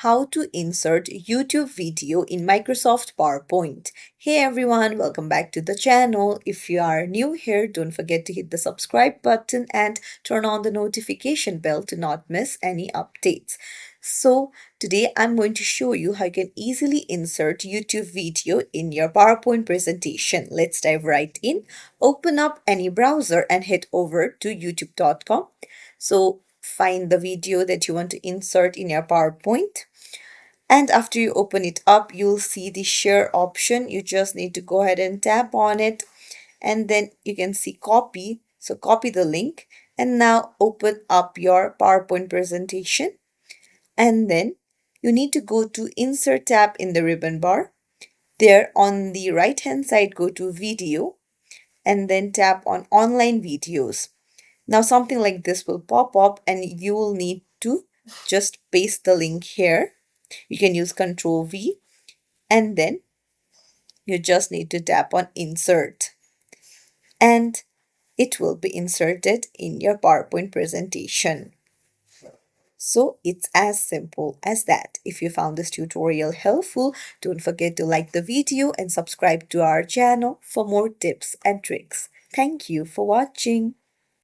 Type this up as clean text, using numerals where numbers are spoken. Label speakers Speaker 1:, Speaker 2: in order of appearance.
Speaker 1: how to insert YouTube video in Microsoft PowerPoint. Hey everyone, welcome back to the channel. If you are new here, don't forget to hit the subscribe button and turn on the notification bell to not miss any updates. So today I'm going to show you how you can easily insert YouTube video in your PowerPoint presentation. Let's dive right in. Open up any browser and head over to youtube.com. So find the video that you want to insert in your PowerPoint. And after you open it up, you'll see the share option. You just need to go ahead and tap on it. And then you can see copy. So copy the link. And now open up your PowerPoint presentation. And then you need to go to Insert tab in the ribbon bar. There on the right hand side, go to Video. And then tap on Online Videos. Now something like this will pop up and you will need to just paste the link here. You can use Ctrl V and then you just need to tap on Insert and it will be inserted in your PowerPoint presentation. So it's as simple as that. If you found this tutorial helpful, don't forget to like the video and subscribe to our channel for more tips and tricks. Thank you for watching.